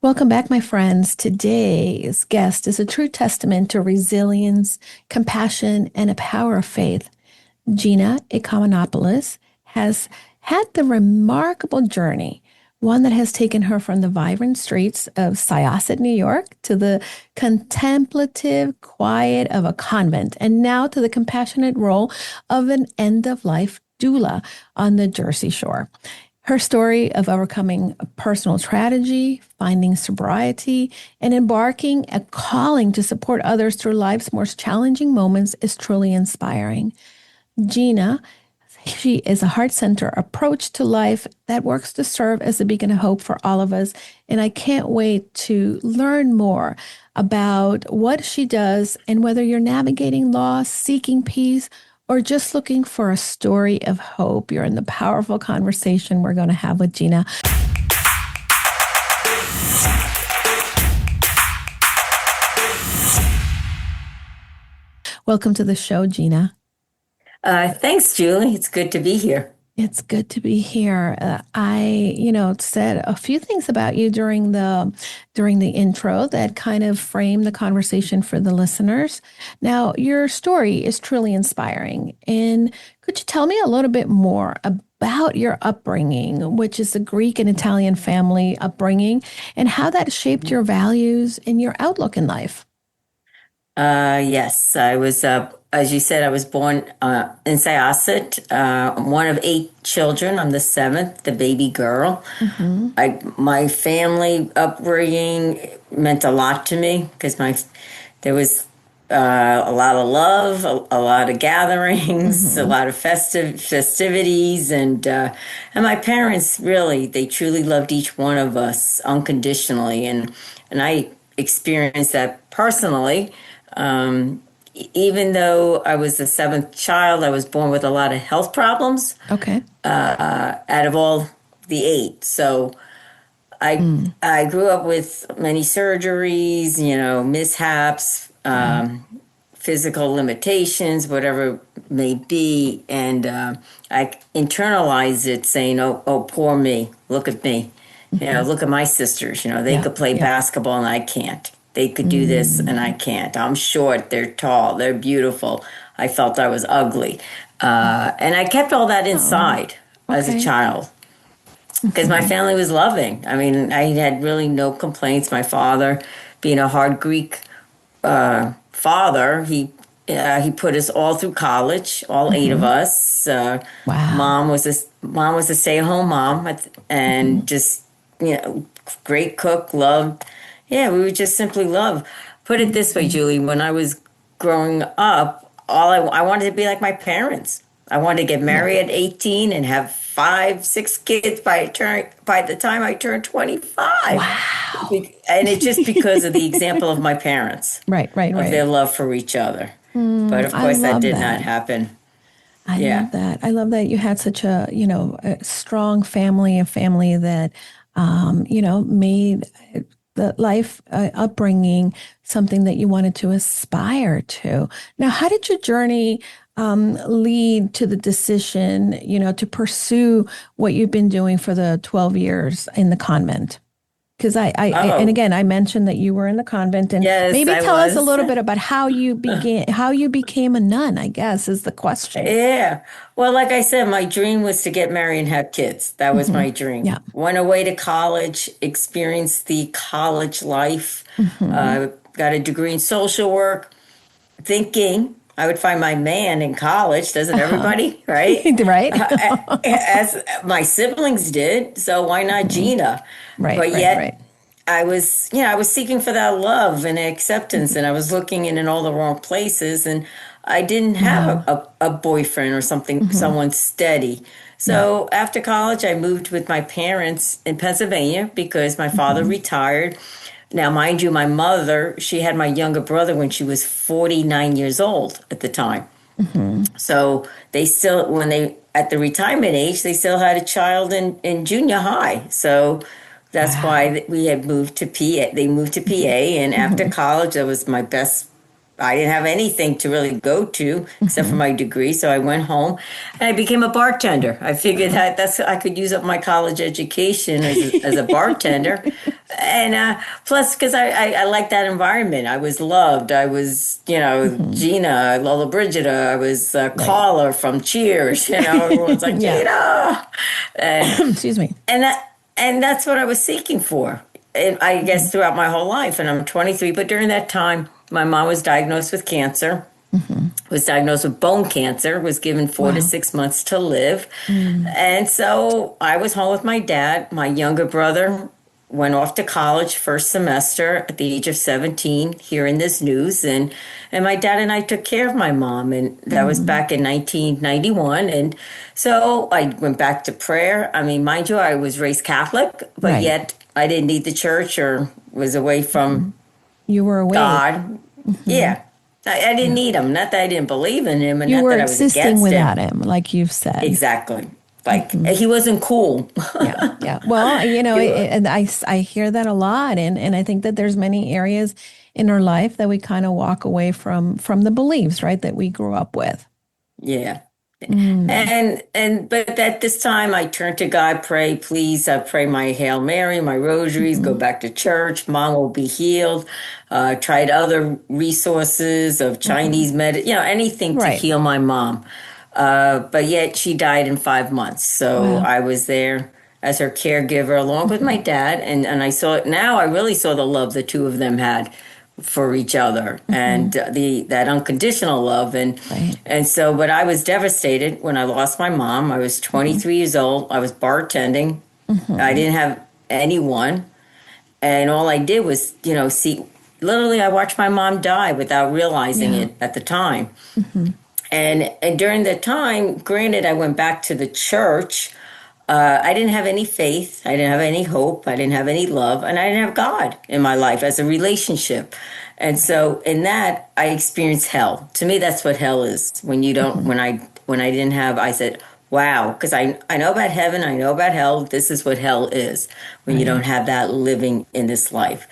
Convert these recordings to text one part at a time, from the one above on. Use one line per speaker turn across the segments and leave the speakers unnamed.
Welcome back, my friends. Today's guest is a true testament to resilience, compassion, and a power of faith. Gina Economopoulos has had the remarkable journey, one that has taken her from the vibrant streets of Syosset, New York, to the contemplative quiet of a convent, and now to the compassionate role of an end-of-life doula on the Jersey Shore. Her story of overcoming a personal tragedy, finding sobriety, and embarking a calling to support others through life's most challenging moments is truly inspiring. Gina, she is a heart-centered approach to life that works to serve as a beacon of hope for all of us. And I can't wait to learn more about what she does and whether you're navigating loss, seeking peace, or just looking for a story of hope. You're in the powerful conversation we're going to have with Gina. Welcome to the show, Gina.
Thanks, Julie. It's good to be here.
It's good to be here. I said a few things about you during the intro that kind of framed the conversation for the listeners. Now, your story is truly inspiring. And could you tell me a little bit more about your upbringing, which is a Greek and Italian family upbringing, and how that shaped your values and your outlook in life?
Yes, I was, as you said, I was born in Syosset, one of eight children. I'm the seventh, the baby girl. My family upbringing meant a lot to me because there was a lot of love, a lot of gatherings, a lot of festivities, and my parents really, they truly loved each one of us unconditionally, and I experienced that personally. Even though I was the seventh child, I was born with a lot of health problems.
Okay.
Out of all the eight, so I grew up with many surgeries, mishaps, physical limitations, whatever it may be, and I internalized it, saying, "Oh, poor me. Look at me. Look at my sisters. They could play basketball and I can't." They could do this and I can't. I'm short, they're tall, they're beautiful. I felt I was ugly. And I kept all that inside as a child because my family was loving. I mean, I had really no complaints. My father, being a hard Greek father, he put us all through college, all eight of us.
Wow.
Mom was a stay-at-home mom and just, great cook, loved. Yeah, we would just simply love. Put it this way, Julie, when I was growing up, I wanted to be like my parents. I wanted to get married at 18 and have 5, 6 kids by the time I turned 25.
Wow.
And it's just because of the example of my parents.
Right.
Of their love for each other. But of course that did not happen.
I love that. I love that you had such a strong family, a family that, made the life upbringing something that you wanted to aspire to. Now, how did your journey lead to the decision, to pursue what you've been doing for the 12 years in the convent? Because and again, I mentioned that you were in the convent, and
yes,
maybe
I
tell us a
was.
little bit about how you became a nun, I guess, is the question.
Yeah. Well, like I said, my dream was to get married and have kids. That was my dream.
Yeah.
Went away to college, experienced the college life, got a degree in social work, thinking I would find my man in college. Doesn't everybody, right?
Right.
As my siblings did. So why not Gina? But yet, I was seeking for that love and acceptance, and I was looking in all the wrong places, and I didn't have a boyfriend or someone steady. So after college, I moved with my parents in Pennsylvania because my father retired. Now, mind you, my mother, she had my younger brother when she was 49 years old at the time. So they still, at the retirement age, they still had a child in junior high. So that's why we had moved to PA. They moved to PA, and after college, that was my best I didn't have anything to really go to except for my degree. So I went home and I became a bartender. I figured I could use up my college education as a bartender. And plus, because I liked that environment. I was loved. I was, Gina, Lola Brigida. I was
Right.
Carla from Cheers. Everyone's like,
Yeah.
Gina. And,
Excuse me.
and that's what I was seeking for. And I guess throughout my whole life. And I'm 23. But during that time, my mom was diagnosed with cancer, was diagnosed with bone cancer, was given 4 to 6 months to live. And so I was home with my dad. My younger brother went off to college first semester at the age of 17, hearing this news. And my dad and I took care of my mom. And that was back in 1991. And so I went back to prayer. I mean, mind you, I was raised Catholic, but
Right.
yet I didn't need the church or was away from
You were away.
God. Yeah. I didn't need him. Not that I didn't believe in him and
You
not
were
that I was
existing
against him.
without him, like you've said.
Exactly. Like he wasn't cool.
Yeah, yeah. Well, and I hear that a lot, and I think that there's many areas in our life that we kind of walk away from the beliefs, right, that we grew up with.
Yeah.
Mm.
And but at this time I turned to God, pray, please, I pray my Hail Mary, my rosaries, go back to church, mom will be healed. Tried other resources of Chinese anything to
Right.
heal my mom. But yet she died in 5 months. So
Wow.
I was there as her caregiver along with my dad. And I saw it now. I really saw the love the two of them had for each other and that unconditional love.
Right.
And so, but I was devastated when I lost my mom. I was 23 years old. I was bartending. I didn't have anyone. And all I did was, see, literally I watched my mom die without realizing
Yeah.
it at the time. And during that time, granted, I went back to the church. I didn't have any faith. I didn't have any hope. I didn't have any love. And I didn't have God in my life as a relationship. And so in that, I experienced hell. To me, that's what hell is. When you don't, when I didn't have, I said, wow, because I know about heaven. I know about hell. This is what hell is when you don't have that living in this life.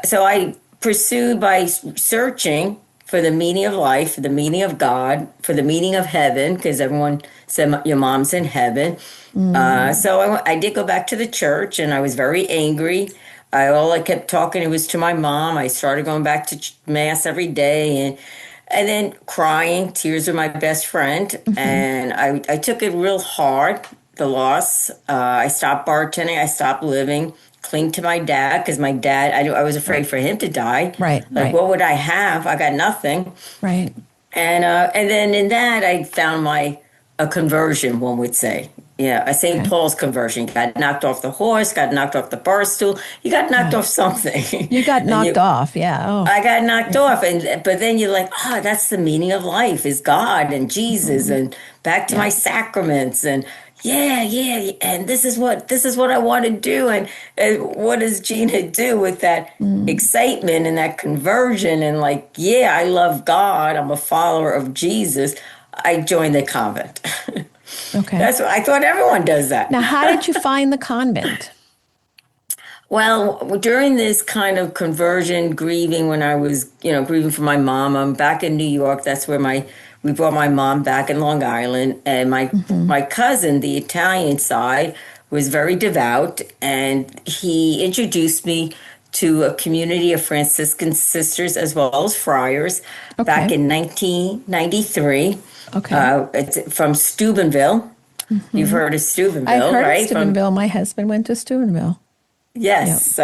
So I pursued by searching for the meaning of life, for the meaning of God, for the meaning of heaven, because everyone said your mom's in heaven. So I did go back to the church, and I was very angry. All I kept talking it was to my mom. I started going back to mass every day, and then crying. Tears were my best friend, and I took it real hard. The loss. I stopped bartending. I stopped living. Cling to my dad because my dad. I was afraid for him to die.
Right.
Like,
Right.
what would I have? I got nothing.
Right.
And then in that I found a conversion, one would say. Yeah, a St.
Okay.
Paul's conversion. Got knocked off the horse, got knocked off the bar stool. You got knocked off something.
You got
And
knocked off. Yeah. Oh.
I got knocked off, but then you're like, that's the meaning of life is God and Jesus, and back to my sacraments, and yeah, and this is what I want to do, and what does Gina do with that excitement and that conversion, and like, yeah, I love God, I'm a follower of Jesus. I joined the convent.
Okay.
That's what I thought everyone does that.
Now, how did you find the convent?
Well, during this kind of conversion, grieving, when I was, grieving for my mom, I'm back in New York. That's where we brought my mom back in Long Island. And my cousin, the Italian side, was very devout. And he introduced me to a community of Franciscan sisters as well as friars back in 1993.
Okay.
It's from Steubenville. You've heard of Steubenville,
I've heard
right?
of Steubenville. My husband went to Steubenville.
Yes,
Yep.
so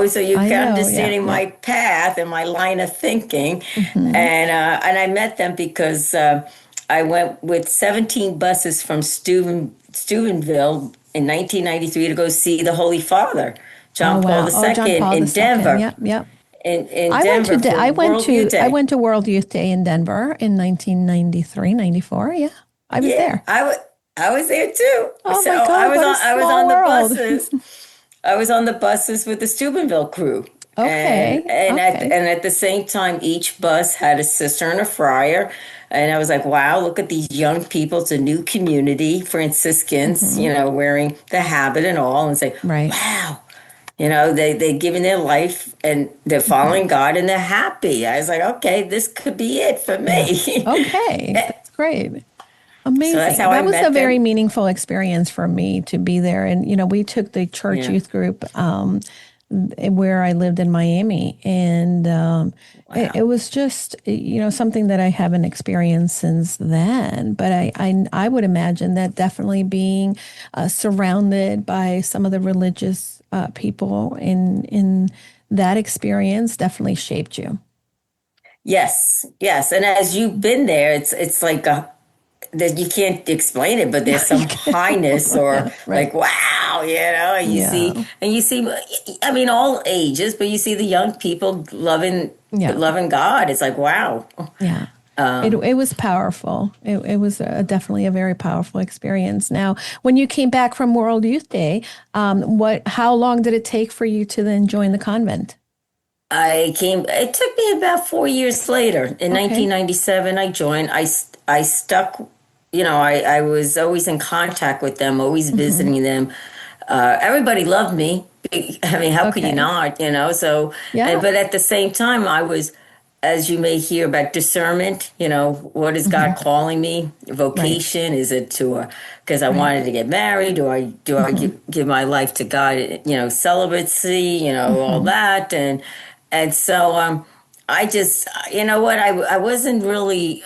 so you
I
can
know.
understanding
Yeah.
my path and my line of thinking, and I met them because I went with 17 buses from Steubenville in 1993 to go see the Holy Father, John
Oh
Paul
wow. Oh, John
II,
Paul
in
II.
Denver,
Yep. Yep.
in
I went
Denver
to
for World Youth Day.
I went to World Youth Day in Denver in 1993, 94. Yeah, I was
Yeah,
there.
I was there too.
Oh
So
my God, what a
I was
small
on the
world.
buses. I was on the buses with the Steubenville crew.
Okay, okay.
And at the same time, each bus had a sister and a friar. And I was like, wow, look at these young people. It's a new community, Franciscans, wearing the habit and all. And say,
Right.
wow, They're giving their life and they're following God and they're happy. I was like, okay, this could be it for
Yeah.
me.
Okay. That's great.
So that's
Amazing.
how I
That was a
met
very
them.
meaningful experience for me to be there. And, we took the church
Yeah.
youth group where I lived in Miami. And it
Wow.
was just, something that I haven't experienced since then. But I would imagine that definitely being surrounded by some of the religious people in that experience definitely shaped you.
Yes, yes. And as you've been there, it's like that you can't explain it, but there's some highness or
Yeah, right.
like wow, and
Yeah.
you see, I mean, all ages, but you see the young people
Yeah.
loving God. It's like wow.
Yeah. It was powerful. It was definitely a very powerful experience. Now, when you came back from World Youth Day, how long did it take for you to then join the convent?
It took me about 4 years later. In
Okay.
1997, I joined. I stuck, I was always in contact with them, always
Hmm.
visiting them. Everybody loved me. I mean, how could you
Okay.
not, So,
Yeah.
but at the same time, I was, as you may hear about discernment, what is God
Hmm.
calling me?
Right.
Vocation? Is it to, because I
Right.
wanted to get married? Do I
Hmm.
give my life to God? Celibacy, all
Hmm.
that. And so, I just, you know what? I wasn't really,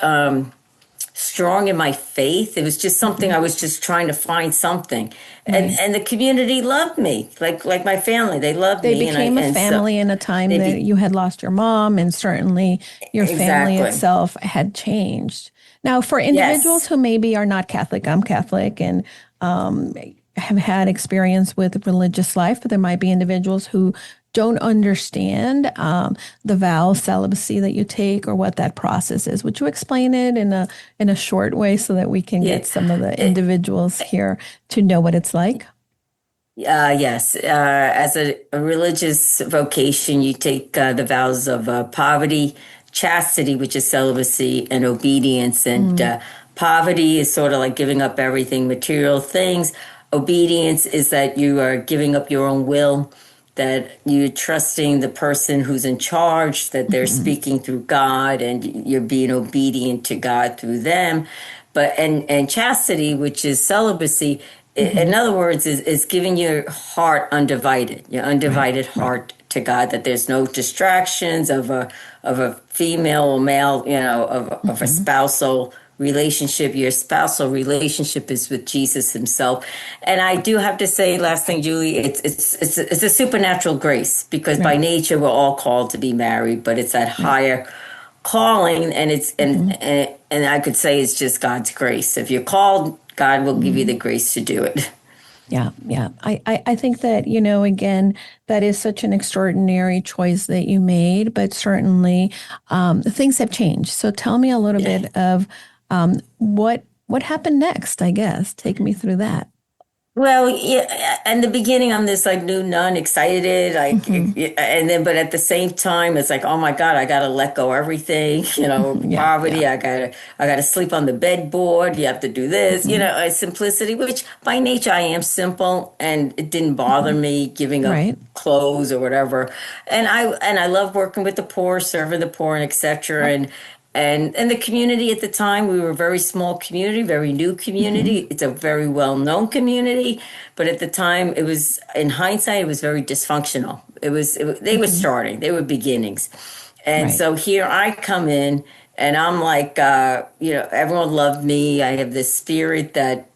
strong in my faith. It was just something
Hmm.
I was just trying to find something, and
Right.
and the community loved me, like my family. They loved
They
me,
became a
and so
family in a time
they
that
be
you had lost your mom, and certainly your family
exactly
itself had changed. Now, for individuals
yes.
who maybe are not Catholic, I'm Catholic, and um, have had experience with religious life, but there might be individuals who don't understand the vow of celibacy that you take or what that process is. Would you explain it in a short way so that we can
Yeah.
get some of the
It,
individuals here to know what it's like?
yes. As a religious vocation, you take the vows of poverty, chastity, which is celibacy, and obedience. And
Mm,
poverty is sort of like giving up everything, material things. Obedience is that you are giving up your own will, that you're trusting the person who's in charge, that they're
mhm,
speaking through God, and you're being obedient to God through them. But and chastity, which is celibacy, in
mhm.
other words, is giving your heart undivided, your
Right,
undivided
right.
heart to God. That there's no distractions of a female or male, of a
Mhm.
spousal relationship. Your spousal relationship is with Jesus Himself. And I do have to say, last thing, Julie, it's a supernatural grace because by
Right,
nature we're all called to be married, but it's that
right.
higher calling, and
Mhm,
and I could say it's just God's grace. If you're called, God will give you the
mhm.
grace to do it.
Yeah, yeah. I think that, again, that is such an extraordinary choice that you made, but certainly things have changed. So tell me a little
Yeah.
bit of what happened next, I guess. Take me through that.
Well, yeah, in the beginning, I'm this like new nun, excited, like,
Hmm.
and then, but at the same time, it's like, oh my God, I gotta let go everything,
Yeah, yeah.
poverty. I gotta sleep on the bedboard. You have to do this,
Hmm.
simplicity, which by nature I am simple, and it didn't bother
Hmm.
me giving up
Right.
clothes or whatever. And I love working with the poor, serving the poor, and etc.
Yep.
And the community at the time, we were a very small community, very new
Hmm.
community. It's a very well known community, but at the time, it was in hindsight, it was very dysfunctional. They were
Hmm.
starting, they were beginnings, and
Right.
so here I come in, and I'm like, everyone loved me. I have this spirit that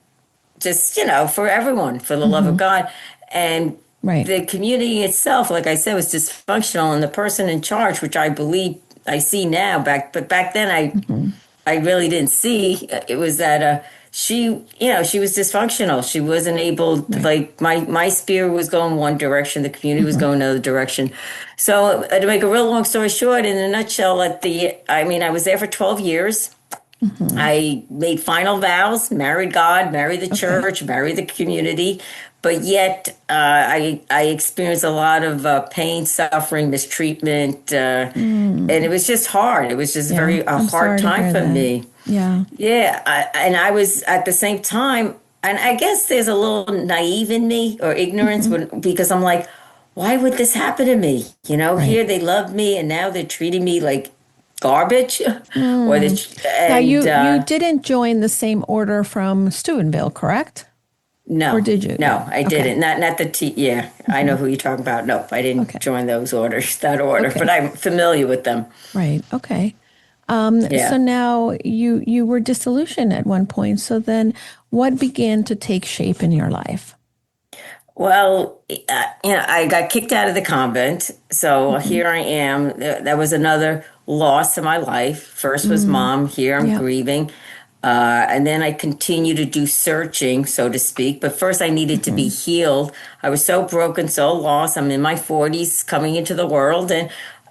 just for everyone, for the love of
Hmm.
God, and
Right.
the community itself, like I said, was dysfunctional, and the person in charge, which I believe I see now, but back then
Hmm.
I really didn't see. It was that she was dysfunctional. She wasn't able to,
Right.
like my spirit was going one direction, the community was
Hmm.
going another direction. So to make a real long story short, in a nutshell, I was there for 12 years.
Hmm.
I made final vows, married God, married the
Okay.
church, married the community, but yet I experienced a lot of pain, suffering, mistreatment, and it
Mm.
was just hard. It was just
Yeah.
a
I'm
hard
sorry to
time
hear
for
that.
me.
Yeah.
Yeah, and I was at the same time, and I guess there's a little naive in me or ignorance
Hmm.
because I'm like, why would this happen to me? You know,
Right.
here they love me and now they're treating me like garbage. or the,
Mm. Now,
and
you didn't join the same order from Steubenville, correct? Or
No,
did you?
no, I
Okay.
didn't. Not the T. Yeah, I know who you're talking about. Nope, I didn't
Okay.
join those orders, that order, but
Okay.
I'm familiar with them.
Right. Okay. So
Yeah.
now you were disillusioned at one point. So then, what began to take shape in your life?
Well, I got kicked out of the convent, so
Hmm.
here I am. That was another loss in my life. First was
Mm.
mom. Here I'm
Yeah.
grieving, and then I continue to do searching, so to speak. But first, I needed to be
Hmm.
healed. I was so broken, so lost. I'm in my 40s, coming into the world, and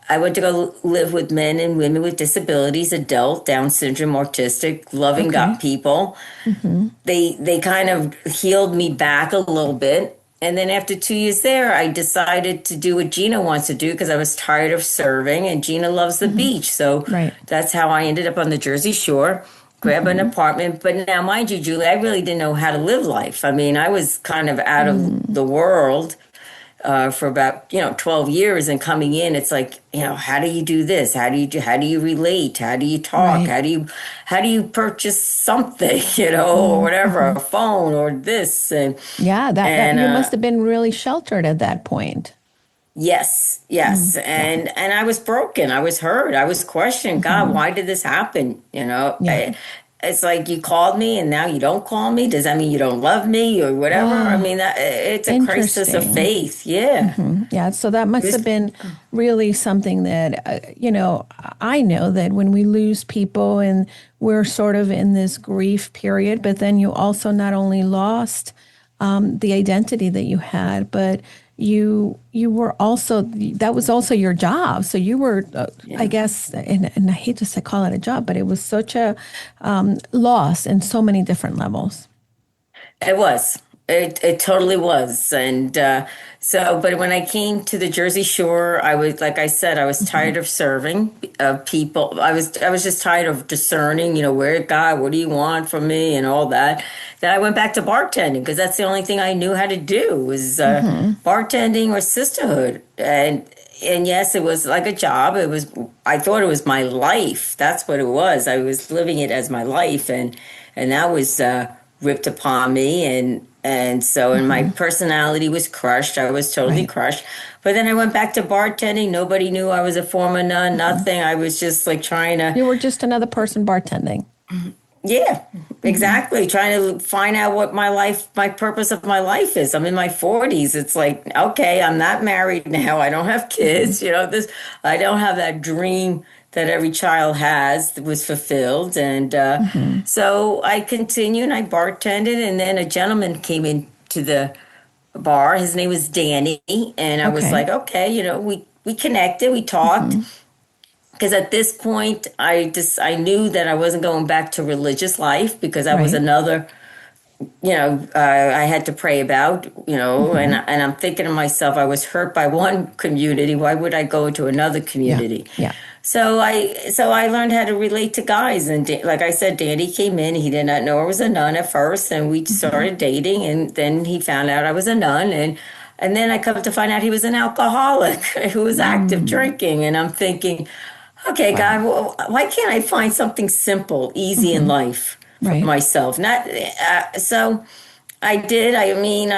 I went to go live with men and women with disabilities, adult, Down syndrome, autistic, loving God
Okay.
people.
Hmm.
They kind of healed me back a little bit. And then after 2 years there, I decided to do what Gina wants to do because I was tired of serving, and Gina loves the
Hmm.
beach. So
Right.
that's how I ended up on the Jersey Shore, grab an
Hmm.
apartment. But now, mind you, Julie, I really didn't know how to live life. I mean, I was kind of out of
Mm.
the world for about 12 years, and coming in, it's like, how do you do this, how do you relate, how do you talk,
Right.
how do you purchase something, or whatever,
Mm-hmm.
a phone or this,
Yeah, that
and
you must have been really sheltered at that point.
yes, yes,
Mm. Yeah.
and I was broken, I was hurt, I was questioning, God,
Hmm.
why did this happen,
Yeah.
it's like, you called me and now you don't call me. Does that mean you don't love me or whatever? I
Oh,
mean, it's a crisis of
interesting.
faith. Yeah.
Yeah, so that
It
must
was,
have been really something that, I know that when we lose people and we're sort of in this grief period, but then you also not only lost the identity that you had, but you were also, that was also your job. So you were, I
yeah.
guess, and I hate to say call it a job, but it was such a loss in so many different levels.
It was. It totally was. And but when I came to the Jersey Shore, I was, like I said, I was
Hmm.
tired of serving people. I was just tired of discerning, where, God, what do you want from me and all that. Then I went back to bartending because that's the only thing I knew how to do was
Hmm.
bartending or sisterhood. And yes, it was like a job. I thought it was my life. That's what it was. I was living it as my life, and that was ripped upon me, and my
Hmm.
personality was crushed. I was totally
Right.
crushed. But then I went back to bartending. Nobody knew I was a former nun.
Hmm.
Nothing. I was just like trying to,
You were just another person bartending.
yeah,
Hmm.
exactly. Trying to find out what my purpose of my life is. I'm in my 40s. It's like, okay, I'm not married now. I don't have
Hmm.
kids. I don't have that dream that every child has that was fulfilled. And
Hmm.
so I continued and I bartended. And then a gentleman came into the bar. His name was Danny. And I was
Okay.
like, okay, we connected, we talked
Hmm.
because at this point I knew that I wasn't going back to religious life because that was
Right.
another I had to pray about,
Hmm.
and I'm thinking to myself, I was hurt by one community, why would I go into another
Yeah.
community?
Yeah.
So I learned how to relate to guys, and like I said, Danny came in, he did not know I was a nun at first, and we
Hmm.
started dating, and then he found out I was a nun, and then I come to find out he was an alcoholic who was active
Mm.
drinking, and I'm thinking, okay,
Wow.
God, why can't I find something simple, easy in
Hmm.
life for
Right.
myself? Not so. I did. I mean,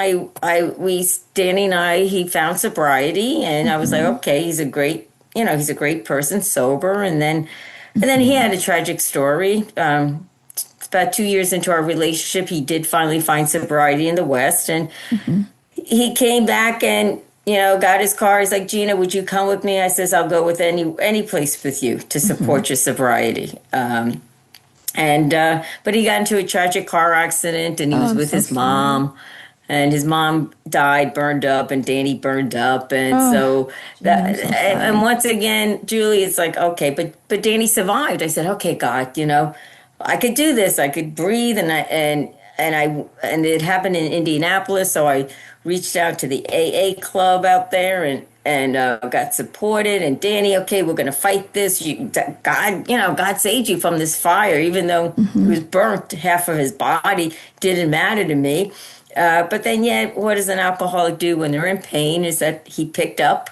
Danny and I, he found sobriety, and I was like,
Hmm.
okay, he's a great person, sober, and then he
Hmm.
had a tragic story. About 2 years into our relationship, he did finally find sobriety in the West, and
Hmm.
he came back and got his car. He's like, Gina, would you come with me? I says, I'll go with any place with you to
Hmm.
support your sobriety. And but he got into a tragic car accident, and he
Oh,
was
I'm
with
so
his
sorry.
mom, and his mom died, burned up, and Danny burned up, and
Oh,
so
Gina,
that,
I'm so
and
sorry.
once again, Julie, it's like, okay, but Danny survived. I said, okay, God, I could do this. I could breathe, and it happened in Indianapolis, so I reached out to the AA club out there, and got supported. And Danny, okay, we're going to fight this. God saved you from this fire, even though he
Hmm.
was burnt. Half of his body didn't matter to me. But then, yet, what does an alcoholic do when they're in pain? Is that he picked up.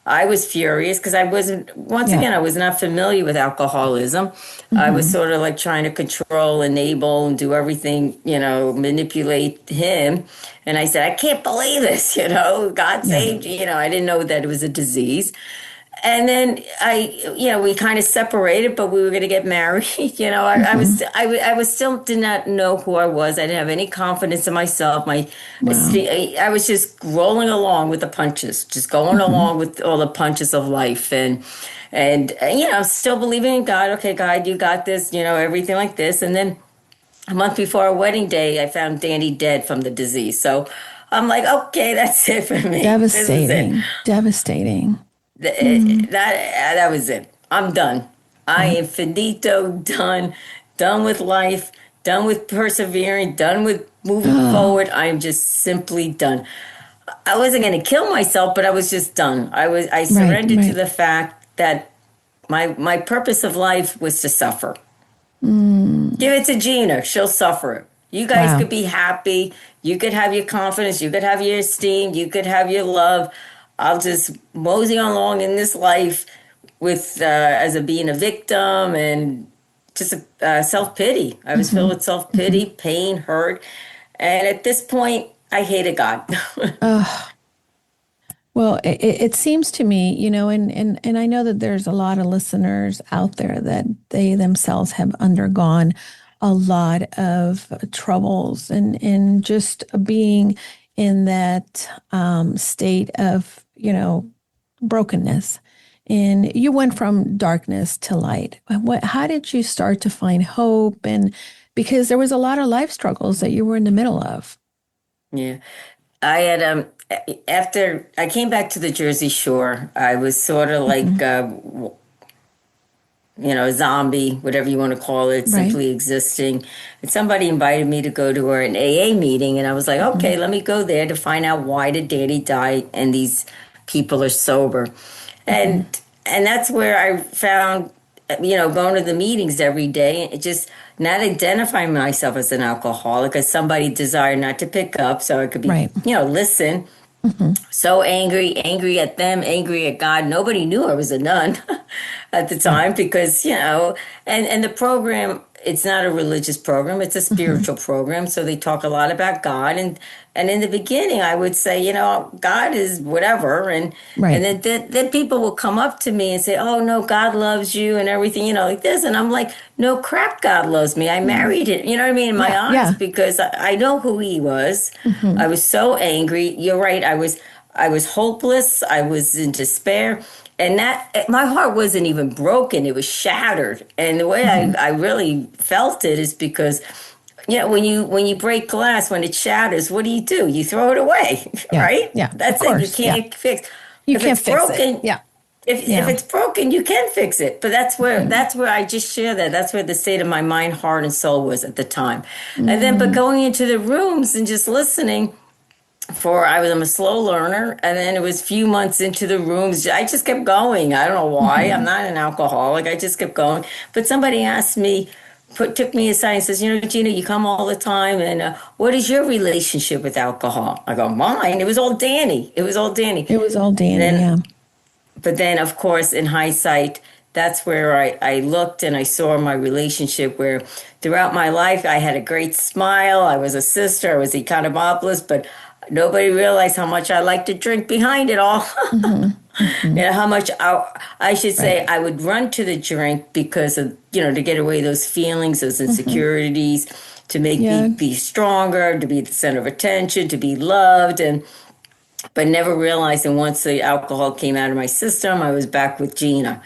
I was furious because I wasn't, once
Yeah.
again, I was not familiar with alcoholism. I was sort of like trying to control, enable, and do everything, manipulate him. And I said, I can't believe this, God
Yeah.
saved you. I didn't know that it was a disease. And then we kind of separated, but we were going to get married. I was still did not know who I was. I didn't have any confidence in myself.
Wow.
I was just rolling along with the punches, just going along with all the punches of life, and still believing in God. Okay, God, you got this. Everything like this. And then a month before our wedding day, I found Danny dead from the disease. So I'm like, okay, that's it for me. This is it.
Devastating. Devastating.
That was it. I'm done. I
Wow.
am finito, done with life, done with persevering, done with moving
Oh,
forward. I am just simply done. I wasn't going to kill myself, but I was just done. I
right,
surrendered to
right.
the fact that my purpose of life was to suffer. Give it to Gina. She'll suffer it. You guys
Wow.
could be happy. You could have your confidence. You could have your esteem. You could have your love. I'll just mosey along in this life with as a being a victim and just self pity. I was filled with self pity, pain, hurt, and at this point, I hated God.
Well, it seems to me, and I know that there's a lot of listeners out there that they themselves have undergone a lot of troubles and just being in that state of, brokenness. And you went from darkness to light. How did you start to find hope? And because there was a lot of life struggles that you were in the middle of.
Yeah. I had after I came back to the Jersey Shore, I was sort of like
Hmm.
a zombie, whatever you want to call it,
Right.
simply existing. And somebody invited me to go to an AA meeting, and I was like,
Hmm.
okay, let me go there to find out why did Daddy die, and these people are sober,
Hmm.
and and that's where I found, going to the meetings every day, and it just not identifying myself as an alcoholic, as somebody desired not to pick up, so I could be,
Right.
listen.
Hmm.
So angry at them, angry at God. Nobody knew I was a nun at the
Yeah.
time because, and the program, it's not a religious program, it's a
Hmm.
spiritual program. So they talk a lot about God. And in the beginning, I would say, God is whatever. And
Right.
then people will come up to me and say, oh, no, God loves you and everything, like this. And I'm like, no crap, God loves me. I
Mm.
married it, you know what I mean, in my
Yeah.
eyes,
Yeah.
because I know who he was.
Hmm.
I was so angry. You're right. I was hopeless. I was in despair. And that my heart wasn't even broken. It was shattered. And the way
Hmm.
I really felt it is because when you break glass, when it shatters, what do? You throw it away,
Yeah.
right?
Yeah. Of
That's it. You
course. Yeah.
can't fix.
You
If
can't
it's
fix it.
broken,
Yeah.
if
Yeah.
it's broken, you can fix it. But that's where
Hmm.
that's where I just share that. That's where the state of my mind, heart, and soul was at the time. And then, but
Mm.
going into the rooms and just listening. I'm a slow learner, and then it was a few months into the rooms. I just kept going. I don't know why. I'm
Hmm.
not an alcoholic. I just kept going. But somebody asked me, took me aside and says, Gina, you come all the time, and what is your relationship with alcohol? I go, mine. It was all Danny. It was all Danny.
It was all Danny.
Then
Yeah.
but then, of course, in hindsight, that's where I looked and I saw my relationship where throughout my life I had a great smile. I was a sister, I was Economopoulos, but nobody realized how much I liked to drink behind it all.
Hmm. Hmm.
How much I should
Right.
say I would run to the drink because of, to get away those feelings, those
Hmm.
insecurities, to make me
Yeah.
be stronger, to be the center of attention, to be loved. And but never realizing once the alcohol came out of my system, I was back with Gina.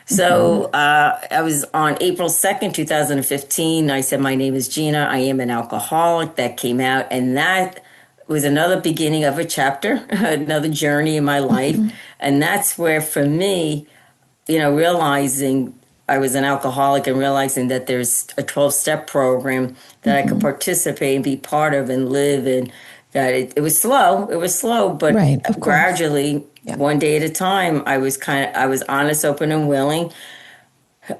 Hmm.
So I was on April 2nd, 2015. I said, my name is Gina. I am an alcoholic. That came out. And that was another beginning of a chapter, another journey in my life.
Hmm.
And that's where, for me, realizing I was an alcoholic and realizing that there's a 12-step program that I could
Hmm.
participate and be part of and live in. That it was slow. It was slow, but
Right. Of course.
gradually,
Yeah.
one day at a time, I was honest, open, and willing,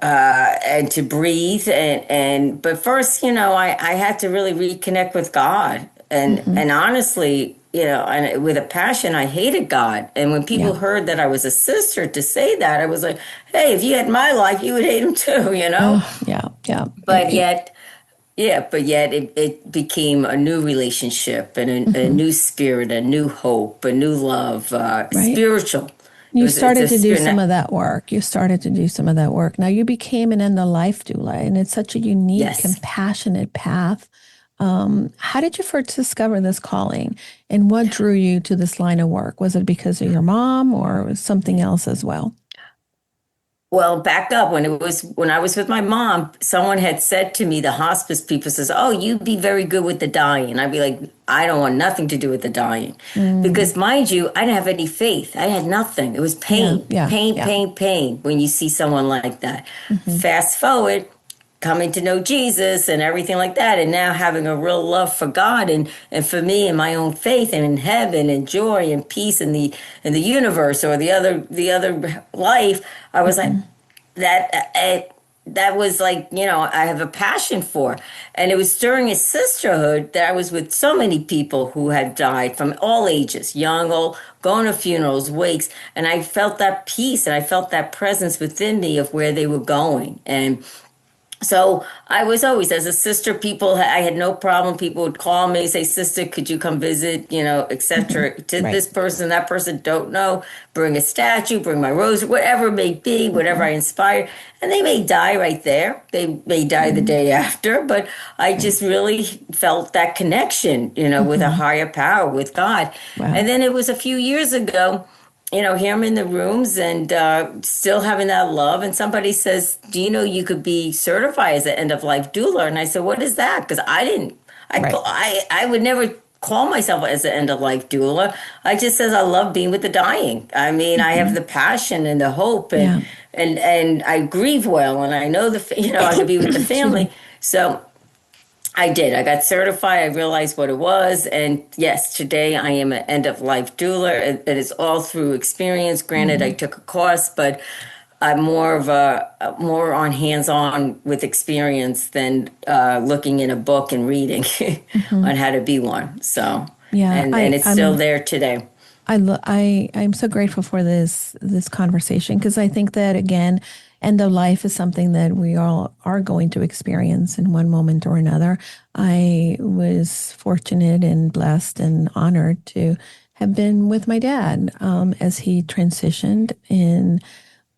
and to breathe. But first, I had to really reconnect with God. And honestly, and with a passion, I hated God. And when
Yeah.
people heard that I was a sister, to say that, I was like, hey, if you had my life, you would hate him too.
Oh, yeah. Yeah.
But yet, yeah, but yet it became a new relationship and a new spirit, a new hope, a new love,
Right.
spiritual.
You
It's a
started to do
spirit.
some of that work. You started to do some of that work. Now you became an end of life doula, and it's such a unique,
Yes.
compassionate path. How did you first discover this calling, and what drew you to this line of work? Was it because of your mom, or was something else as well?
Well, back up when I was with my mom, someone had said to me, the hospice people says, "Oh, you'd be very good with the dying." I'd be like, "I don't want nothing to do with the dying,"
Mm,
because mind you, I didn't have any faith. I had nothing. It was
yeah,
pain,
yeah,
pain,
yeah.
pain, pain. When you see someone like that,
Hmm.
fast forward, coming to know Jesus and everything like that, and now having a real love for God and for me and my own faith and in heaven and joy and peace in the universe or the other life. I was like
Hmm.
that was like, I have a passion for. And it was during a sisterhood that I was with so many people who had died from all ages, young, old, going to funerals, wakes, and I felt that peace and I felt that presence within me of where they were going. And so I was always, as a sister, I had no problem. People would call me, say, "Sister, could you come visit?"
Hmm.
etc. To
Right.
this person, that person, don't know. Bring a statue, bring my rose, whatever it may be, whatever
Hmm.
I inspire. And they may die right there. They may die the
Hmm.
day after. But I
Right.
just really felt that connection, with a
Hmm.
higher power, with God.
Wow.
And then it was a few years ago, here I'm in the rooms and still having that love. And somebody says, "Do you know you could be certified as an end of life doula?" And I said, "What is that?" Because I didn't,
Right.
I would never call myself as an end of life doula. I just says I love being with the dying. I mean, I have
Hmm.
the passion and the hope
Yeah.
and I grieve well and I know I could be with the
Excuse me.
family. So I did. I got certified. I realized what it was. And yes, today I am an end of life doula. It is all through experience. Granted, I
Hmm.
took a course, but I'm more on hands on with experience than looking in a book and reading
Hmm.
on how to be one. So,
Yeah.
and it's still there today.
I'm so grateful for this conversation because I think that again, end of life is something that we all are going to experience in one moment or another. I was fortunate and blessed and honored to have been with my dad as he transitioned. And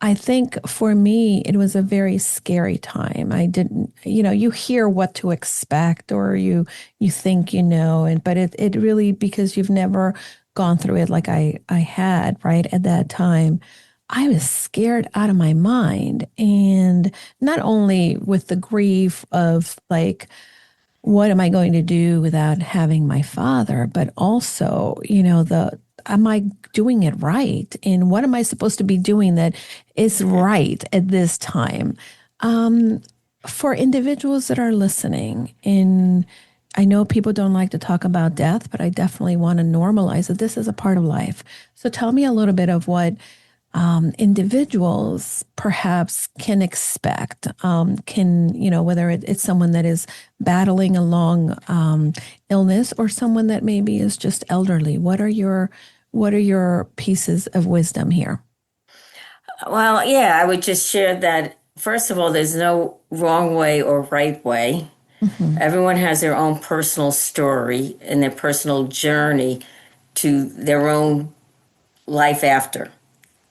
I think for me, it was a very scary time. I didn't, you hear what to expect or you think and but it really because you've never gone through it like I had, right, at that time. I was scared out of my mind. And not only with the grief of like, what am I going to do without having my father? But also, am I doing it right? And what am I supposed to be doing that is right at this time? Um, for individuals that are listening, and I know people don't like to talk about death, but I definitely want to normalize that this is a part of life. So tell me a little bit of what individuals perhaps can expect, whether it's someone that is battling a long illness or someone that maybe is just elderly. What are your pieces of wisdom here?
Well, yeah, I would just share that, first of all, there's no wrong way or right way.
Hmm.
Everyone has their own personal story and their personal journey to their own life after.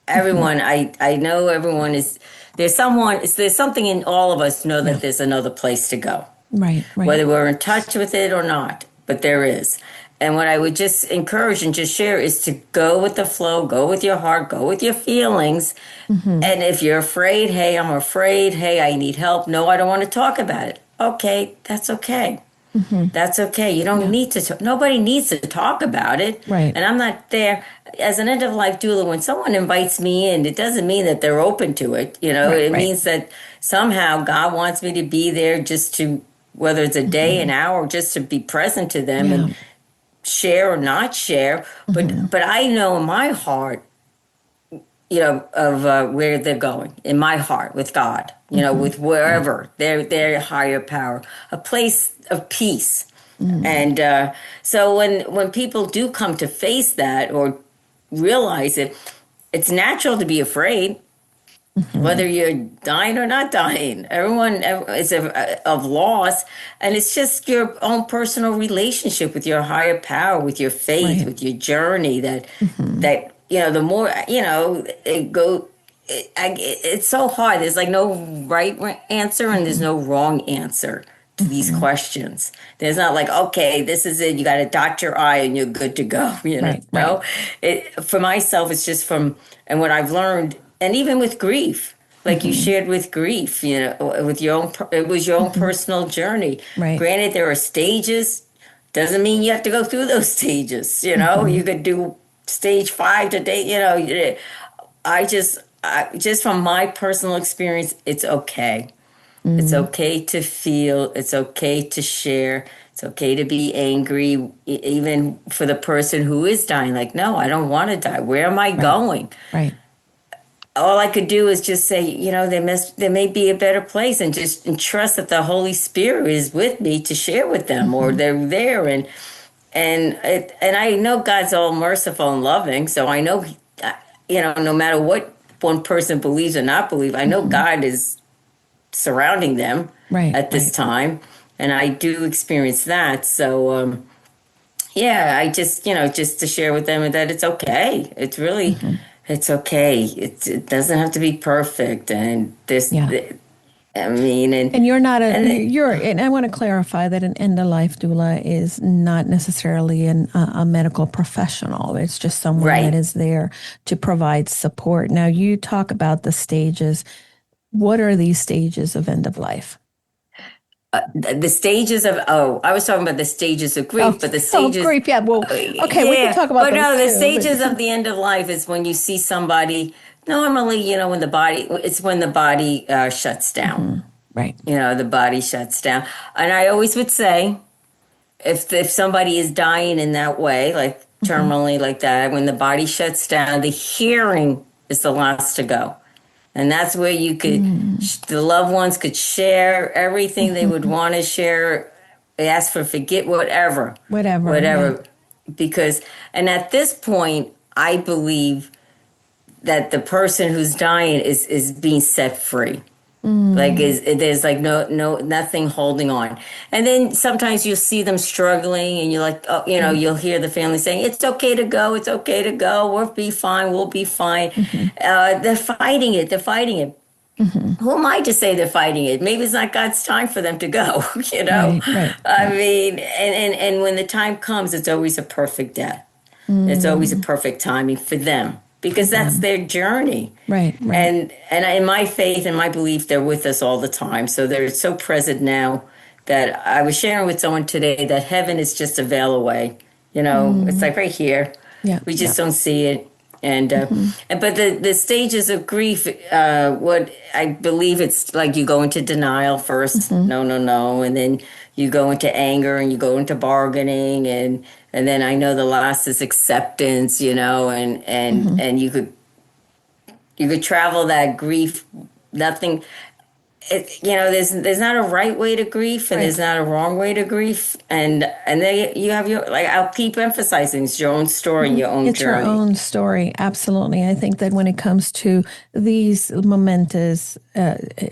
Hmm.
I know everyone is, there's something in all of us know
Yeah.
that there's another place to go,
Right. Right.
whether we're in touch with it or not, but there is. And what I would just encourage and just share is to go with the flow, go with your heart, go with your feelings.
Hmm.
And if you're afraid, hey, I'm afraid, hey, I need help. No, I don't want to talk about it. Okay, that's okay.
Hmm.
That's okay. You don't
Yeah.
need to. Nobody needs to talk about it.
Right.
And I'm not there as an end of life doula. When someone invites me in, it doesn't mean that they're open to it.
Right.
It
Right.
means that somehow God wants me to be there just to, whether it's a day, an
Hmm.
hour, just to be present to them
Yeah.
and share or not share.
Hmm.
But I know in my heart, of where they're going in my heart with God,
Hmm.
with
Yeah.
wherever their higher power, a place of peace. And so when people do come to face that or realize it, it's natural to be afraid, whether you're dying or not dying. Everyone is of loss, and it's just your own personal relationship with your higher power, with your faith,
Right.
with your journey. That the more it go. It's so hard. There's like no right answer, and there's no wrong answer to these questions. There's not like, okay, this is it. You got to dot your I and you're good to go.
Right. Right.
No. For myself, it's just and what I've learned, and even with grief, like you shared with grief, with your own, it was your own personal journey.
Right.
Granted, there are stages. Doesn't mean you have to go through those stages. You could do stage 5 today. Just from my personal experience, it's okay. It's okay to feel. It's okay to share. It's okay to be angry, even for the person who is dying. Like, no, I don't want to die. Where am I going?
Right.
All I could do is just say, there may be a better place, and trust that the Holy Spirit is with me to share with them, or they're there, and I know God's all merciful and loving, so I know, no matter what one person believes or not believe, I know God is surrounding them at this time, and I do experience that. So I just just to share with them that it's okay. It's really it's okay. It doesn't have to be perfect, and
and you're not and I want to clarify that an end of life doula is not necessarily a medical professional. It's just someone that is there to provide support. Now, you talk about the stages. What are these stages of end of life?
The stages of I was talking about the stages of grief, but the stages
of grief, yeah. Well, okay, we can talk about.
But no, the stages of the end of life is when you see somebody. Normally, when the body shuts down,
right?
The body shuts down, and I always would say, if somebody is dying in that way, like terminally, like that, when the body shuts down, the hearing is the last to go. And that's where you could, the loved ones could share everything they would want to share, ask for whatever.
Yeah.
Because, and at this point, I believe that the person who's dying is being set free. Like there's like nothing holding on, and then sometimes you'll see them struggling, and you're like, you'll hear the family saying, "It's okay to go. It's okay to go. We'll be fine. We'll be fine." They're fighting it. They're fighting it. Who am I to say they're fighting it? Maybe it's not God's time for them to go.
Right.
I mean, and when the time comes, it's always a perfect death. It's always a perfect timing for them. Because that's their journey.
Right.
And in my faith and my belief, they're with us all the time. So they're so present now that I was sharing with someone today that heaven is just a veil away. It's like right here.
Yeah.
We just don't see it. And but the stages of grief, what I believe it's like you go into denial first, no, and then you go into anger and you go into bargaining, and then I know the last is acceptance, and you could travel that grief. Nothing. There's not a right way to grief, and there's not a wrong way to grief, and then you have I'll keep emphasizing it's your own story, your own
it's
journey.
Your own story, absolutely. I think that when it comes to these momentous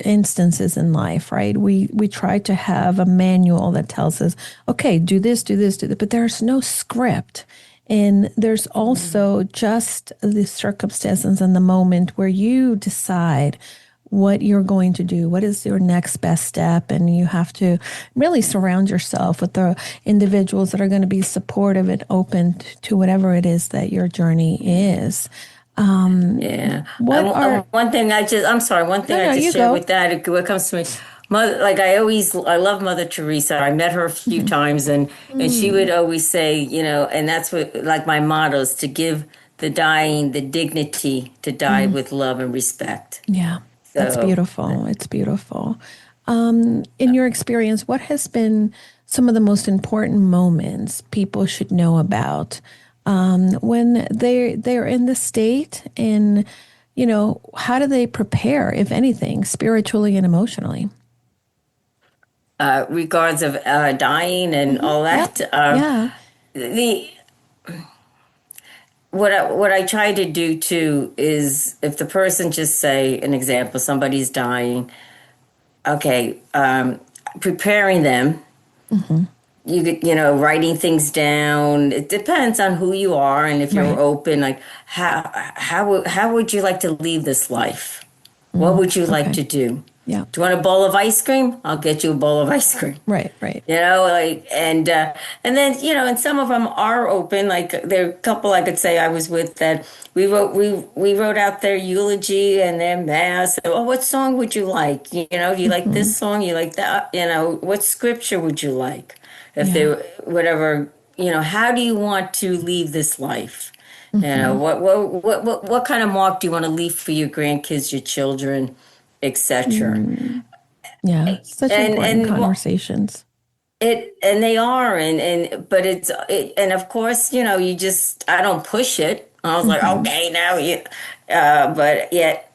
instances in life, right, we try to have a manual that tells us, okay, do this, but there's no script. And there's also just the circumstances in the moment where you decide what you're going to do, what is your next best step, and you have to really surround yourself with the individuals that are going to be supportive and open to whatever it is that your journey is.
One thing I just share with that, what comes to me, I love Mother Teresa. I met her a few times, and she would always say, and that's what, like my motto is to give the dying the dignity to die with love and respect.
Yeah. That's beautiful. It's beautiful. In your experience, what has been some of the most important moments people should know about when they're in the state, and how do they prepare, if anything, spiritually and emotionally?
regards of dying and
Hmm.
all
Yep.
that.
Yeah.
The what I try to do too is if the person just say an example, somebody's dying, okay, preparing them.
Hmm.
Writing things down. It depends on who you are and if you're
Right.
open. Like how would you like to leave this life? What
Mm.
would you like
Okay.
to do?
Yeah.
Do you want a bowl of ice cream? I'll get you a bowl of ice cream.
Right. Right.
Like and then and some of them are open. Like there are a couple I could say I was with that we wrote out their eulogy and their mass. So, oh, what song would you like? Do you like
Hmm.
this song? You like that? What scripture would you like? If they
Yeah.
whatever how do you want to leave this life?
Hmm.
What kind of mark do you want to leave for your grandkids, your children, etc.
Mm. Yeah. Such
And
important
and
conversations.
and they are but and of course you just I don't push it. I was like
Hmm.
okay now you but yet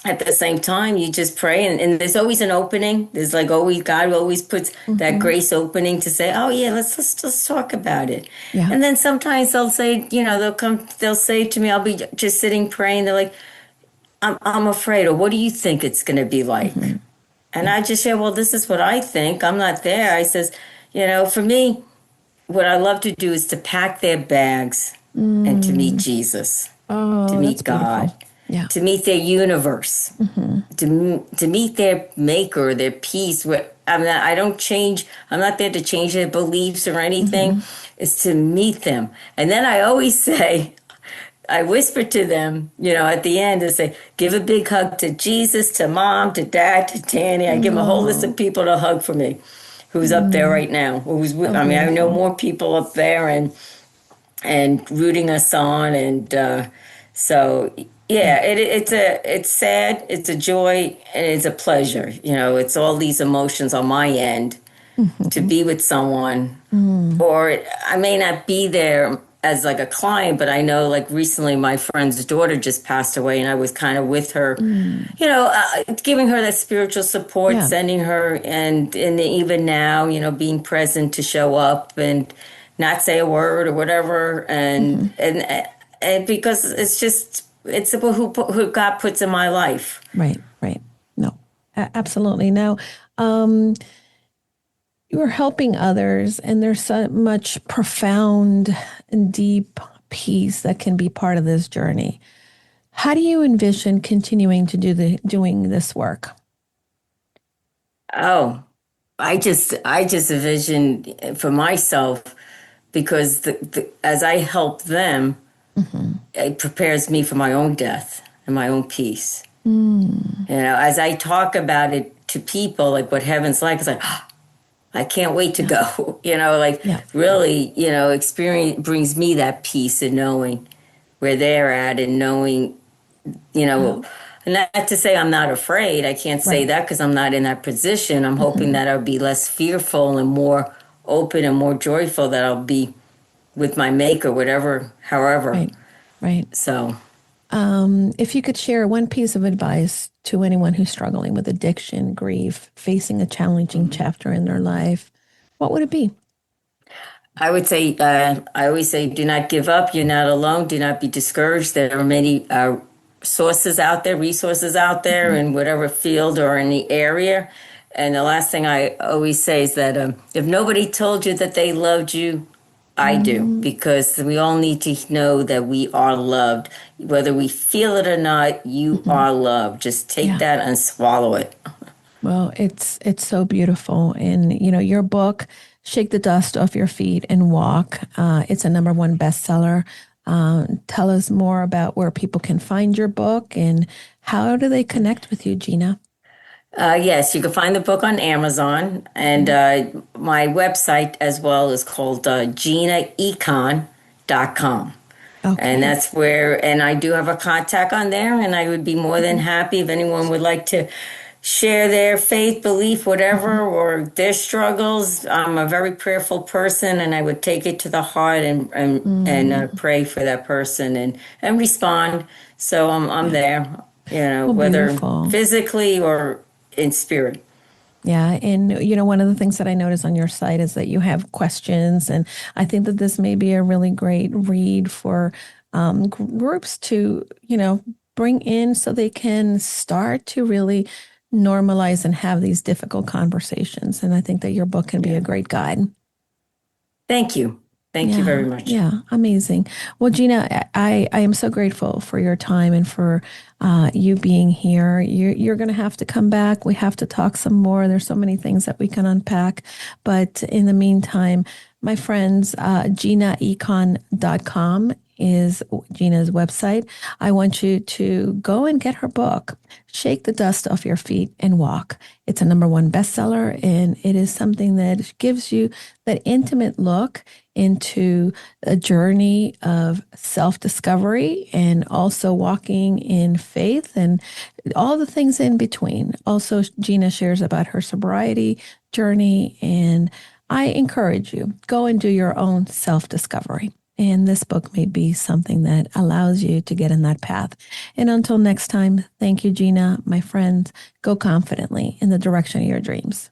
at the same time you just pray and there's always an opening. There's like always God always puts that
Hmm.
grace opening to say oh yeah let's talk about it.
Yeah.
And then sometimes they'll say they'll say to me I'll be just sitting praying. They're like I'm afraid or what do you think it's going to be like?
Hmm.
And
Yeah.
I just share, well, this is what I think. I'm not there. I says, for me, what I love to do is to pack their bags and to meet
Mm.
Jesus, to
Oh, that's
meet God,
beautiful. Yeah.
to meet their universe,
Hmm.
to meet their maker, their peace. I don't change. I'm not there to change their beliefs or anything.
Hmm.
It's to meet them. And then I always say, I whisper to them, at the end and say, give a big hug to Jesus, to mom, to dad, to Tanny. I give them a whole list
Oh.
of people to hug for me who's up there
Mm.
right now.
So
I know
beautiful.
more people up there and rooting us on. And so,
Yeah.
yeah, it's sad, it's a joy, and it's a pleasure. It's all these emotions on my end to
Hmm.
be with someone
Mm.
or I may not be there as like a client, but I know like recently my friend's daughter just passed away and I was kind of with her,
Mm.
giving her that spiritual support,
Yeah.
sending her and even now, being present to show up and not say a word or whatever.
Hmm.
And because it's who God puts in my life.
Right. Right. No, absolutely. No. Um, you are helping others, and there's so much profound and deep peace that can be part of this journey. How do you envision continuing to doing this work?
Oh, I just envision for myself because as I help them,
Hmm.
it prepares me for my own death and my own peace.
Mm.
As I talk about it to people, like what heaven's like, it's like, I can't wait to
Yeah.
go.
Yeah.
Really, experience brings me that peace and knowing where they're at and knowing, you
Yeah.
know, not to say I'm not afraid. I can't say
Right.
that because I'm not in that position. I'm hoping
Hmm.
that I'll be less fearful and more open and more joyful that I'll be with my maker, whatever, however.
Right. Right.
So.
If you could share one piece of advice to anyone who's struggling with addiction, grief, facing a challenging chapter in their life, what would it be?
I would say, I always say, do not give up. You're not alone. Do not be discouraged. There are many sources out there, resources out there
Hmm.
in whatever field or in the area. And the last thing I always say is that if nobody told you that they loved you, I do,
Mm.
because we all need to know that we are loved. Whether we feel it or not, you
Hmm.
are loved. Just take
Yeah.
that and swallow it.
Well, it's so beautiful, and your book, "Shake the Dust Off Your Feet and Walk." It's a number one bestseller. Tell us more about where people can find your book and how do they connect with you, Gina?
Yes, you can find the book on Amazon, and
Mhm.
my website as well is called GinaEcon.com. And
Okay.
that's where, and I do have a contact on there, and I would be more than
Hmm.
happy if anyone would like to share their faith, belief, whatever,
Hmm.
or their struggles. I'm a very prayerful person, and I would take it to the heart and
Mm.
pray for that person and respond. So I'm
Yeah.
there,
Well,
whether
beautiful.
physically or in spirit.
Yeah. And, one of the things that I notice on your site is that you have questions. And I think that this may be a really great read for groups to, bring in so they can start to really normalize and have these difficult conversations. And I think that your book can be a
Yeah.
great guide.
Thank you. Thank you
Yeah,
very much.
yeah, amazing. Well, Gina, I am so grateful for your time and for you being here. You're going to have to come back. We have to talk some more. There's so many things that we can unpack. But in the meantime, my friends, GinaEcon.com is Gina's website. I want you to go and get her book, Shake the Dust Off Your Feet and Walk. It's a #1 bestseller, and it is something that gives you that intimate look into a journey of self-discovery and also walking in faith and all the things in between. Also, Gina shares about her sobriety journey, and I encourage you, go and do your own self-discovery. And this book may be something that allows you to get in that path. And until next time, thank you, Gina. My friends, go confidently in the direction of your dreams.